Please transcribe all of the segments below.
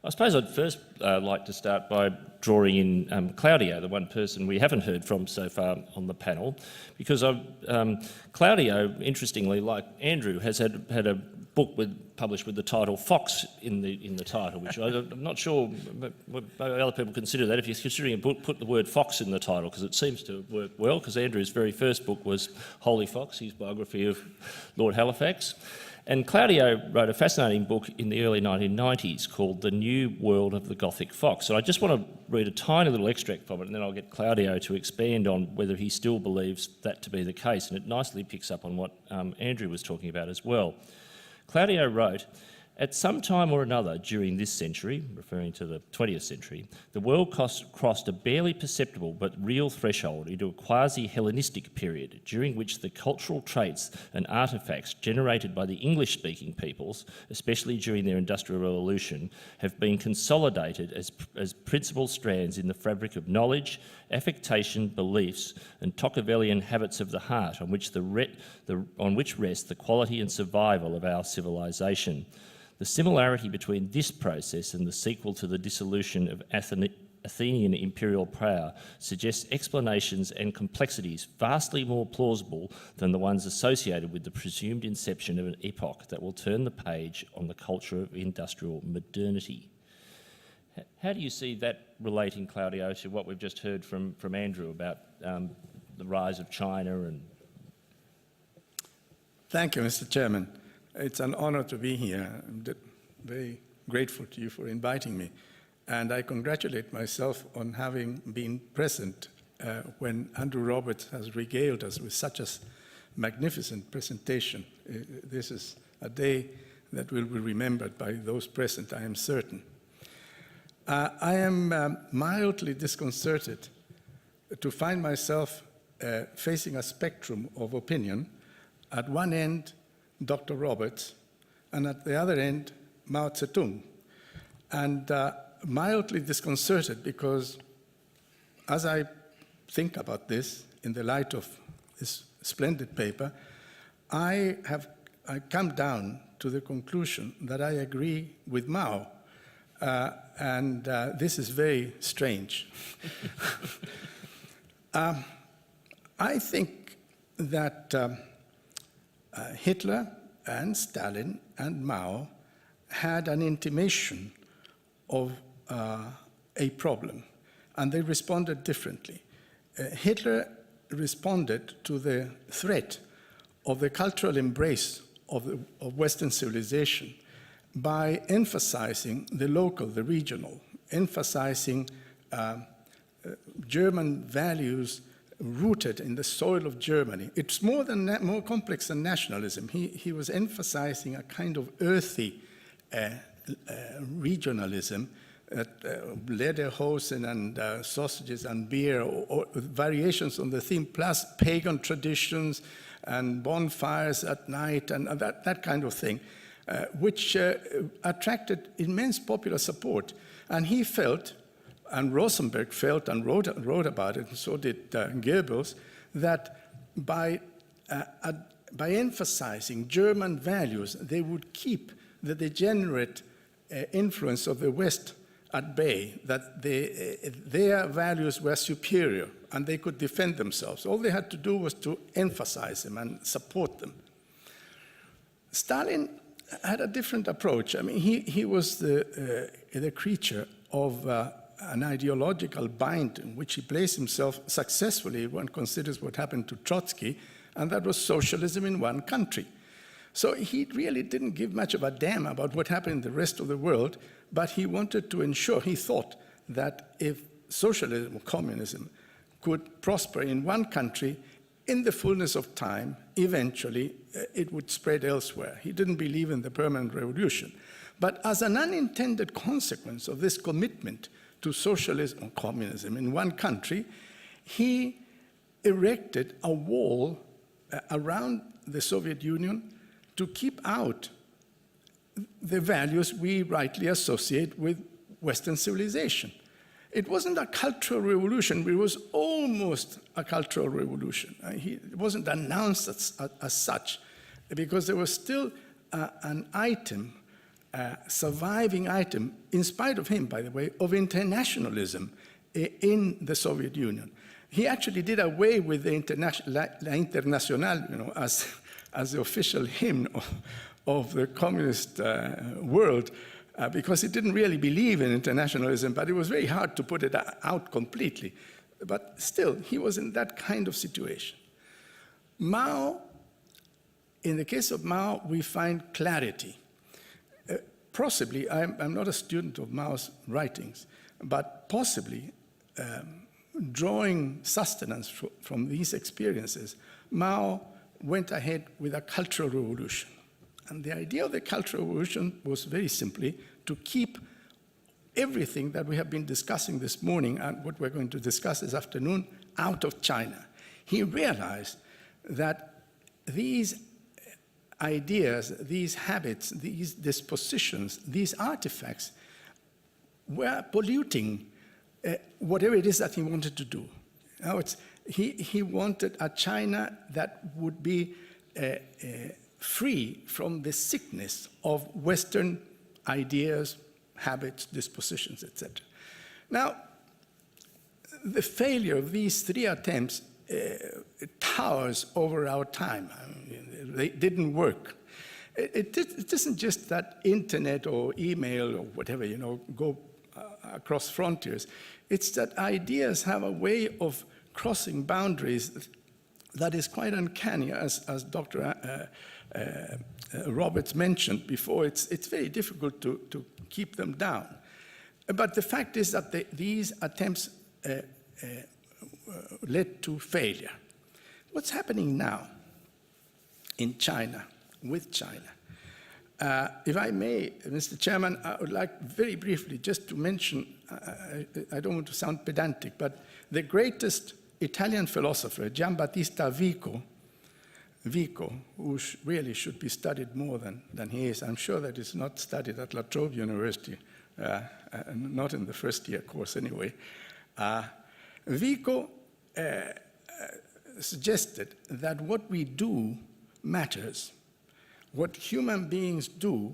I suppose I'd first like to start by drawing in Claudio, the one person we haven't heard from so far on the panel, because Claudio, interestingly, like Andrew, has had a book published with the title Fox in the title, which I'm not sure other people consider that. If you're considering a book, put the word Fox in the title, because it seems to work well, because Andrew's very first book was Holy Fox, his biography of Lord Halifax. And Claudio wrote a fascinating book in the early 1990s called The New World of the Gothic Fox. So I just want to read a tiny little extract from it, and then I'll get Claudio to expand on whether he still believes that to be the case. And it nicely picks up on what Andrew was talking about as well. Claudio wrote, "At some time or another during this century," referring to the 20th century, "the world crossed a barely perceptible but real threshold into a quasi-Hellenistic period during which the cultural traits and artefacts generated by the English-speaking peoples, especially during their Industrial Revolution, have been consolidated as principal strands in the fabric of knowledge, affectation, beliefs, and Tocquevillian habits of the heart on which rest the quality and survival of our civilization. The similarity between this process and the sequel to the dissolution of Athenian imperial power suggests explanations and complexities vastly more plausible than the ones associated with the presumed inception of an epoch that will turn the page on the culture of industrial modernity." How do you see that relating, Claudio, to what we've just heard from Andrew about the rise of China? And Thank you, Mr. Chairman. It's an honor to be here. I'm very grateful to you for inviting me. And I congratulate myself on having been present when Andrew Roberts has regaled us with such a magnificent presentation. This is a day that will be remembered by those present, I am certain. I am mildly disconcerted to find myself facing a spectrum of opinion. At one end, Dr. Roberts, and at the other end, Mao Zedong. And mildly disconcerted because as I think about this in the light of this splendid paper, I come down to the conclusion that I agree with Mao. And this is very strange. I think that Hitler and Stalin and Mao had an intimation of a problem, and they responded differently. Hitler responded to the threat of the cultural embrace of Western civilization by emphasizing the local, the regional, emphasizing German values rooted in the soil of Germany. It's more complex than nationalism. He was emphasizing a kind of earthy regionalism, lederhosen and sausages and beer, or variations on the theme, plus pagan traditions and bonfires at night and that kind of thing, which attracted immense popular support. And he felt, and Rosenberg felt and wrote about it, and so did Goebbels, that by emphasizing German values, they would keep the degenerate influence of the West at bay, that their values were superior and they could defend themselves. All they had to do was to emphasize them and support them. Stalin had a different approach. I mean, he was the creature of an ideological bind in which he placed himself successfully. One considers what happened to Trotsky, and that was socialism in one country. So he really didn't give much of a damn about what happened in the rest of the world, but he wanted to ensure, he thought, that if socialism or communism could prosper in one country, in the fullness of time, eventually it would spread elsewhere. He didn't believe in the permanent revolution. But as an unintended consequence of this commitment to socialism or communism in one country, he erected a wall around the Soviet Union to keep out the values we rightly associate with Western civilization. It wasn't a cultural revolution, it was almost a cultural revolution. It wasn't announced as such, because there was still an item surviving item, in spite of him, by the way, of internationalism in the Soviet Union. He actually did away with the La Internacional, you know, as the official hymn of the communist world, because he didn't really believe in internationalism, but it was very hard to put it out completely. But still, he was in that kind of situation. Mao, in the case of Mao, we find clarity. Possibly, I'm not a student of Mao's writings, but possibly drawing sustenance from these experiences, Mao went ahead with a cultural revolution. And the idea of the cultural revolution was very simply to keep everything that we have been discussing this morning and what we're going to discuss this afternoon out of China. He realized that these ideas, these habits, these dispositions, these artifacts were polluting whatever it is that he wanted to do. Now he wanted a China that would be free from the sickness of Western ideas, habits, dispositions, etc. Now, the failure of these three attempts towers over our time. I mean, they didn't work. It isn't just that internet or email or whatever, you know, go across frontiers. It's that ideas have a way of crossing boundaries that is quite uncanny, as Dr. Roberts mentioned before. It's very difficult to keep them down. But the fact is that these attempts led to failure. What's happening now in China, with China? If I may, Mr. Chairman, I would like very briefly just to mention, I don't want to sound pedantic, but the greatest Italian philosopher, Giambattista Vico, who really should be studied more than he is. I'm sure that he's not studied at La Trobe University, not in the first year course anyway. Vico suggested that what we do matters. What human beings do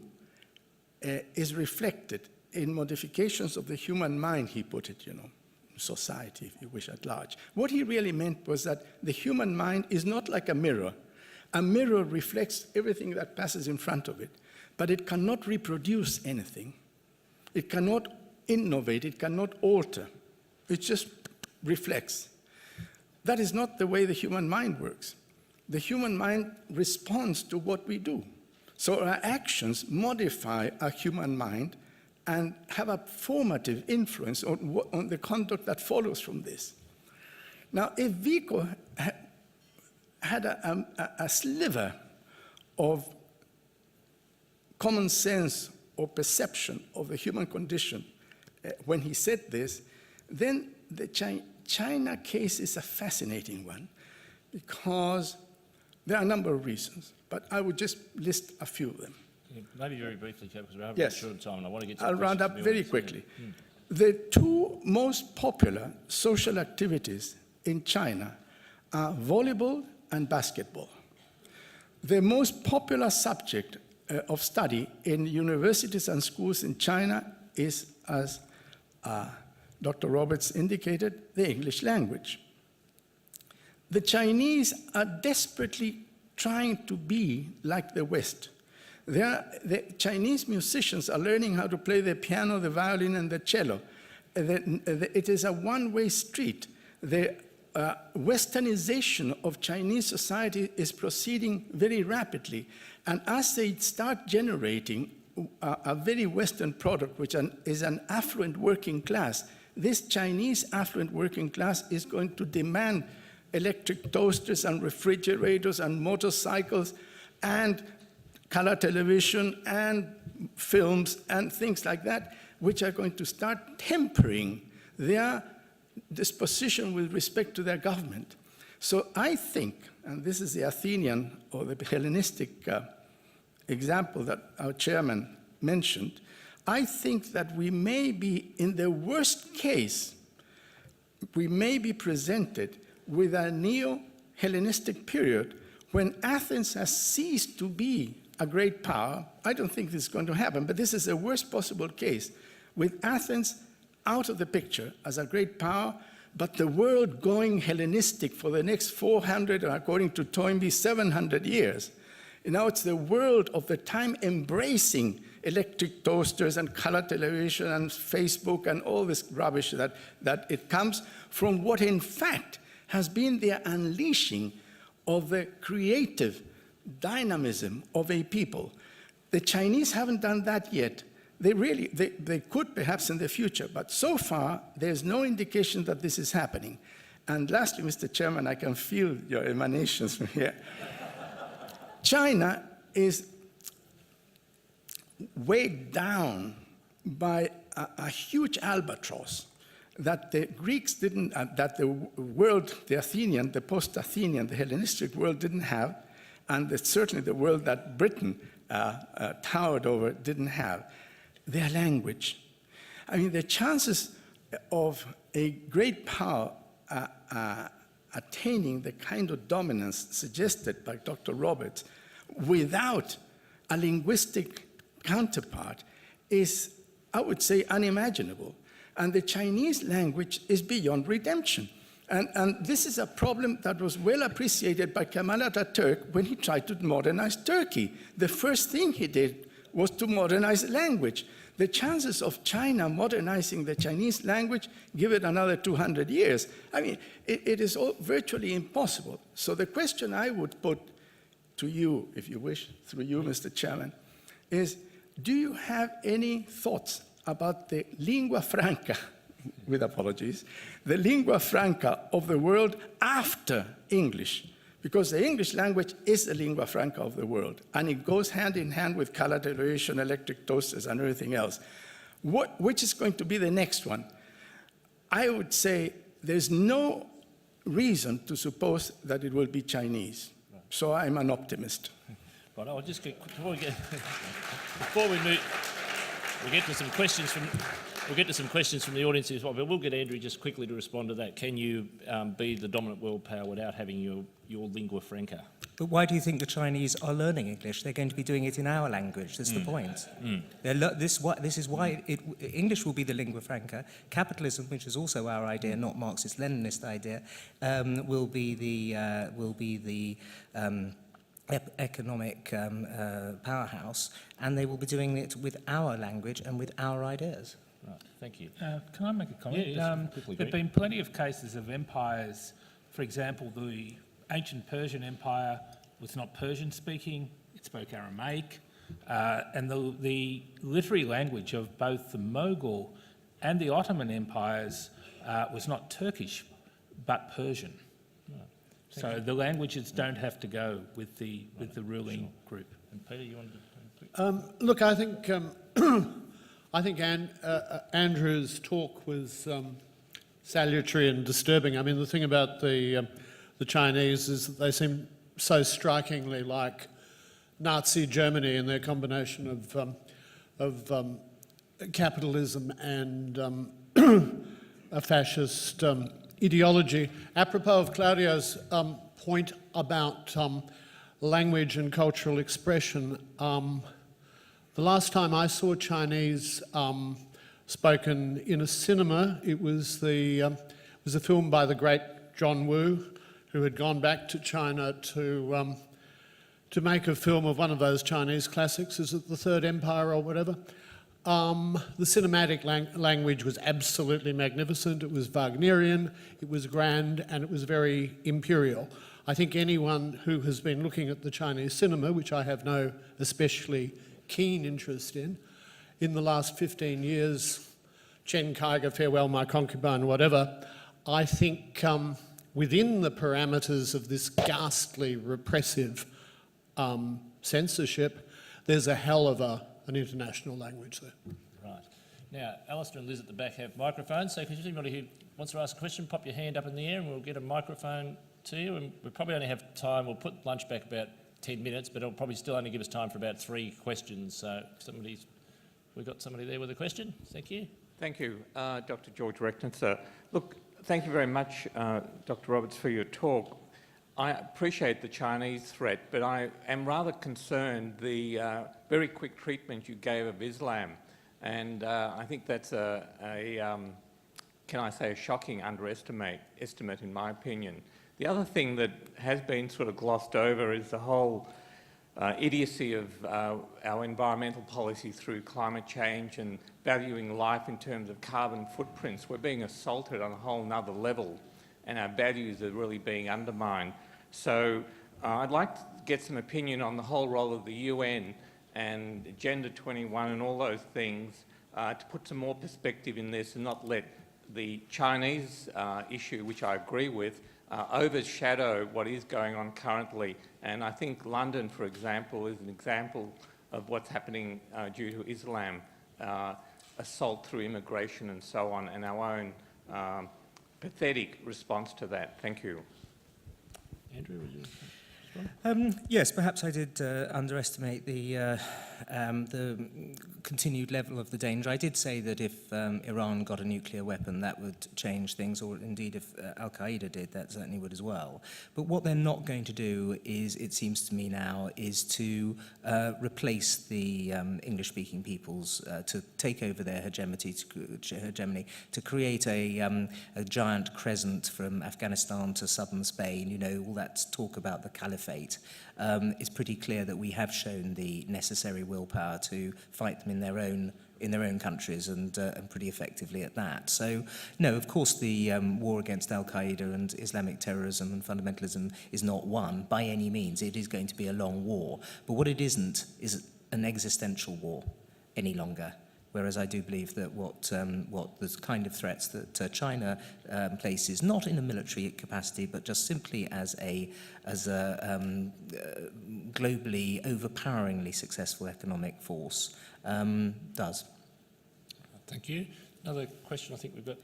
is reflected in modifications of the human mind, he put it, you know, society, if you wish, at large. What he really meant was that the human mind is not like a mirror. A mirror reflects everything that passes in front of it, but it cannot reproduce anything. It cannot innovate, it cannot alter. It just reflects. That is not the way the human mind works. The human mind responds to what we do. So our actions modify our human mind and have a formative influence on the conduct that follows from this. Now, if Vico had a sliver of common sense or perception of the human condition when he said this, then the China case is a fascinating one, because there are a number of reasons, but I would just list a few of them. Yeah, maybe very briefly, because we're having Yes. a short time and I want to get to I'll the round questions up from the very audience. quickly. Yeah. The two most popular social activities in China are volleyball and basketball. The most popular subject of study in universities and schools in China is, as Dr. Roberts indicated, the English language. The Chinese are desperately trying to be like the West. The Chinese musicians are learning how to play the piano, the violin, and the cello. It is a one-way street. The Westernization of Chinese society is proceeding very rapidly. And as they start generating a very Western product, which is an affluent working class, this Chinese affluent working class is going to demand electric toasters and refrigerators and motorcycles and color television and films and things like that, which are going to start tempering their disposition with respect to their government. So I think, and this is the Athenian or the Hellenistic example that our chairman mentioned, I think that we may be, in the worst case, we may be presented with a neo-Hellenistic period when Athens has ceased to be a great power. I don't think this is going to happen, but this is the worst possible case, with Athens out of the picture as a great power, but the world going Hellenistic for the next 400, or according to Toynbee, 700 years. And now it's the world of the time embracing electric toasters and color television and Facebook and all this rubbish that it comes from what in fact has been the unleashing of the creative dynamism of a people. The Chinese haven't done that yet. They could perhaps in the future, but so far there's no indication that this is happening. And lastly, Mr. Chairman, I can feel your emanations from here. China is weighed down by a huge albatross that the Greeks didn't, that the world, the Athenian, the post-Athenian, the Hellenistic world didn't have, and certainly the world that Britain towered over didn't have. Their language. I mean, the chances of a great power attaining the kind of dominance suggested by Dr. Roberts without a linguistic counterpart is, I would say, unimaginable. And the Chinese language is beyond redemption. And this is a problem that was well appreciated by Kemal Atatürk when he tried to modernize Turkey. The first thing he did was to modernize language. The chances of China modernizing the Chinese language, give it another 200 years, I mean, it is all virtually impossible. So the question I would put to you, if you wish, through you, Mr. Chairman, is do you have any thoughts about the lingua franca, with apologies, the lingua franca of the world after English? Because the English language is the lingua franca of the world, and it goes hand in hand with color television, electric toasters, and everything else. Which is going to be the next one? I would say there's no reason to suppose that it will be Chinese. So I'm an optimist. Right, I'll just get, before we move, we'll get to some questions from the audience as well, but we'll get Andrew just quickly to respond to that. Can you be the dominant world power without having your lingua franca? But why do you think the Chinese are learning English? They're going to be doing it in our language. That's the point. This is why English will be the lingua franca. Capitalism, which is also our idea, not Marxist-Leninist idea, will be the economic powerhouse, and they will be doing it with our language and with our ideas. Right, thank you. Can I make a comment? Yeah, quickly, there have been plenty of cases of empires. For example, the ancient Persian Empire was not Persian-speaking, it spoke Aramaic, and the literary language of both the Mughal and the Ottoman empires was not Turkish, but Persian. So the languages don't have to go with the ruling group. And Peter, you wanted to... Look, I think Andrew's talk was salutary and disturbing. I mean, the thing about the Chinese is that they seem so strikingly like Nazi Germany in their combination of capitalism and a fascist ideology. Apropos of Claudio's point about language and cultural expression, the last time I saw Chinese spoken in a cinema, it was a film by the great John Woo, who had gone back to China to make a film of one of those Chinese classics. Is it The Third Empire or whatever? The cinematic language was absolutely magnificent. It was Wagnerian, it was grand, and it was very imperial. I think anyone who has been looking at the Chinese cinema, which I have no especially keen interest in the last 15 years, Chen Kaiger, Farewell My Concubine, whatever, I think within the parameters of this ghastly repressive censorship, there's a hell of an international language there. Right. Now, Alistair and Liz at the back have microphones, so if anybody who wants to ask a question, pop your hand up in the air and we'll get a microphone to you. And we probably only have time, we'll put lunch back about 10 minutes, but it'll probably still only give us time for about 3 questions. So we've got somebody there with a question. Thank you. Thank you, Dr. George Reckton, sir. Look, thank you very much, Dr. Roberts, for your talk. I appreciate the Chinese threat, but I am rather concerned the very quick treatment you gave of Islam, and I think that's can I say, a shocking estimate in my opinion. The other thing that has been sort of glossed over is the whole idiocy of our environmental policy through climate change and valuing life in terms of carbon footprints. We're being assaulted on a whole nother level, and our values are really being undermined. So I'd like to get some opinion on the whole role of the UN and Agenda 21 and all those things to put some more perspective in this and not let the Chinese issue, which I agree with, overshadow what is going on currently. And I think London, for example, is an example of what's happening due to Islam, assault through immigration and so on, and our own pathetic response to that. Thank you. Andrew, would you Yes, perhaps I did underestimate the continued level of the danger. I did say that if Iran got a nuclear weapon, that would change things, or indeed if Al-Qaeda did, that certainly would as well. But what they're not going to do is, it seems to me now, is to replace the English-speaking peoples, to take over their hegemony, to create a giant crescent from Afghanistan to southern Spain. You know, all that talk about the caliphate. It's pretty clear that we have shown the necessary willpower to fight them in their own countries, and pretty effectively at that. So, no, of course the war against Al-Qaeda and Islamic terrorism and fundamentalism is not won by any means. It is going to be a long war. But what it isn't is an existential war any longer. Whereas I do believe that what the kind of threats that China places, not in a military capacity, but just simply as a globally overpoweringly successful economic force, does. Thank you. Another question I think we've got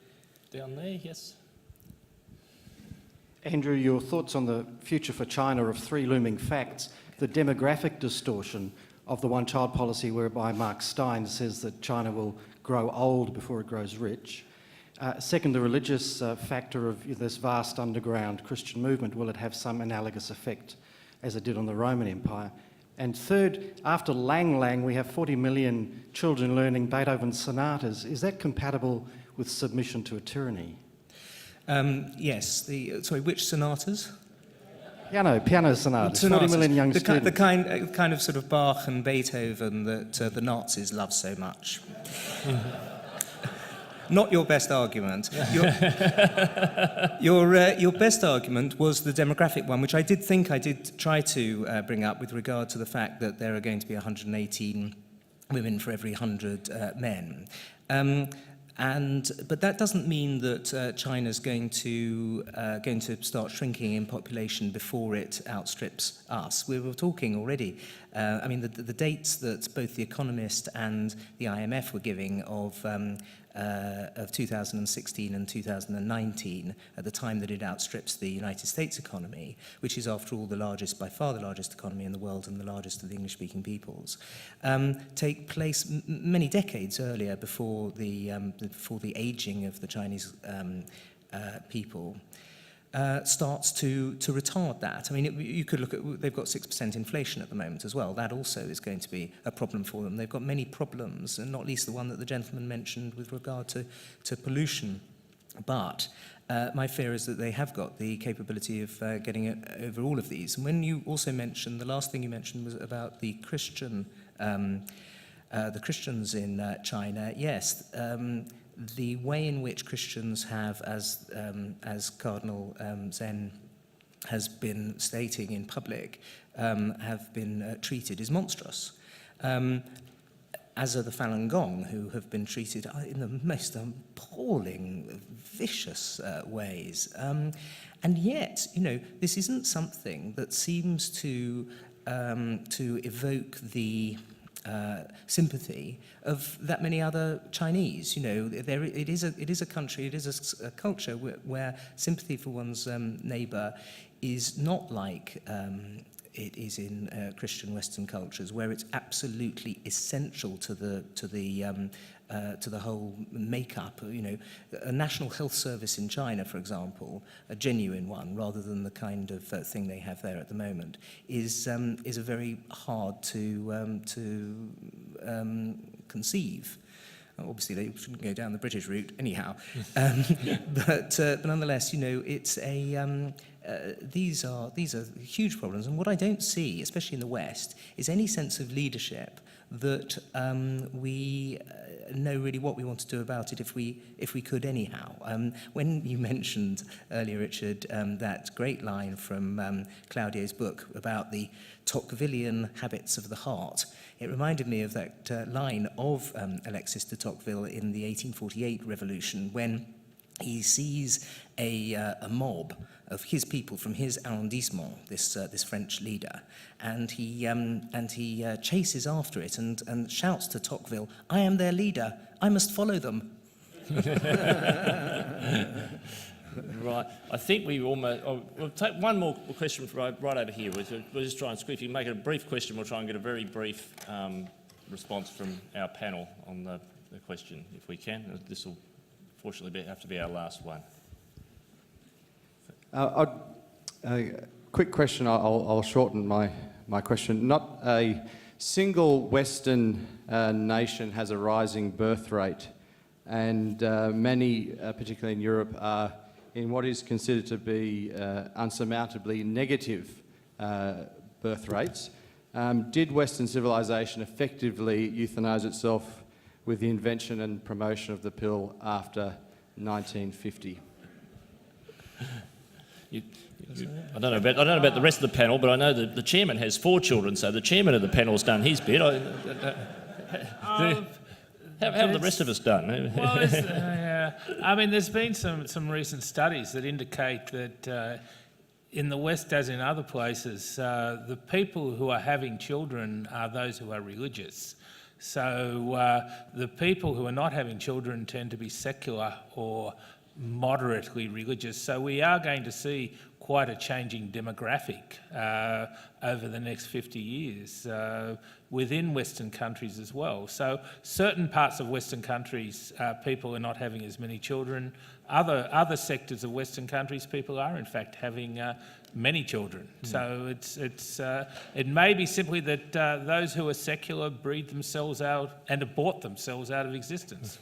down there, yes? Andrew, your thoughts on the future for China of three looming facts: the demographic distortion of the one-child policy, whereby Mark Stein says that China will grow old before it grows rich. Second, the religious factor of this vast underground Christian movement. Will it have some analogous effect as it did on the Roman Empire? And third, after Lang Lang, we have 40 million children learning Beethoven's sonatas. Is that compatible with submission to a tyranny? Yes. Sorry, which sonatas? Piano sonatas. 40 million young students. The kind of sort of Bach and Beethoven that the Nazis love so much. Not your best argument. Your best argument was the demographic one, which I did try to bring up with regard to the fact that there are going to be 118 women for every 100 men. But that doesn't mean that China's going to start shrinking in population before it outstrips us. We were talking already. I mean, the dates that both The Economist and the IMF were giving of 2016 and 2019, at the time that it outstrips the United States economy, which is, after all, by far the largest economy in the world and the largest of the English-speaking peoples, take place many decades earlier, before the aging of the Chinese people starts to retard that. I mean, you could look at, they've got 6% inflation at the moment as well. That also is going to be a problem for them. They've got many problems, and not least the one that the gentleman mentioned with regard to pollution. But my fear is that they have got the capability of getting it over all of these. And when you also mentioned, the last thing you mentioned was about the Christians in China. Yes. The way in which Christians have, as Cardinal Zen has been stating in public, have been treated is monstrous. As are the Falun Gong, who have been treated in the most appalling, vicious ways. And yet, you know, this isn't something that seems to evoke the sympathy of that many other Chinese. You know, it is a country, it is a culture where sympathy for one's neighbour is not like it is in Christian Western cultures, where it's absolutely essential to the to the whole makeup. You know, a national health service in China, for example, a genuine one, rather than the kind of thing they have there at the moment, is a very hard to conceive. Obviously, they shouldn't go down the British route, anyhow. But nonetheless, you know, it's a these are huge problems. And what I don't see, especially in the West, is any sense of leadership that we know really what we want to do about it if we could anyhow. When you mentioned earlier, Richard, that great line from Claudio's book about the Tocquevillian habits of the heart, it reminded me of that line of Alexis de Tocqueville in the 1848 revolution, when he sees a mob of his people from his arrondissement, this French leader, and he chases after it and shouts to Tocqueville, "I am their leader. I must follow them." Right. I think we almost... we'll take one more question right over here. We'll just try and squeeze. If you make it a brief question, we'll try and get a very brief response from our panel on the question, if we can. This will fortunately have to be our last one. Quick question, I'll shorten my question. Not a single Western nation has a rising birth rate, and many, particularly in Europe, are in what is considered to be unsurmountably negative birth rates. Did Western civilization effectively euthanize itself with the invention and promotion of the pill after 1950? I don't know about the rest of the panel, but I know that the chairman has 4 children, so the chairman of the panel's done his bit. How have the rest of us done? Well, I mean, there's been some recent studies that indicate that in the West, as in other places, the people who are having children are those who are religious. So the people who are not having children tend to be secular or moderately religious. So we are going to see quite a changing demographic over the next 50 years within Western countries as well. So certain parts of Western countries, people are not having as many children. Other sectors of Western countries, people are in fact having many children. So it may be simply that those who are secular breed themselves out and abort themselves out of existence.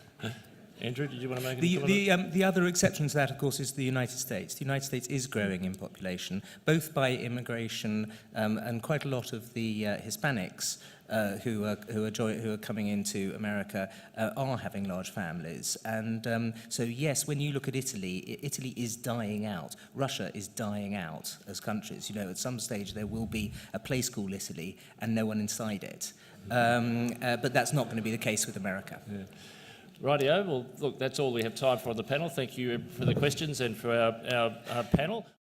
Andrew, did you want to make any comment? The other exception to that, of course, is the United States. The United States is growing in population, both by immigration and quite a lot of the Hispanics who are coming into America are having large families. And so, yes, when you look at Italy, Italy is dying out. Russia is dying out as countries. You know, at some stage there will be a place called Italy and no one inside it. But that's not going to be the case with America. Yeah. Rightio. Well, look, that's all we have time for on the panel. Thank you for the questions and for our panel.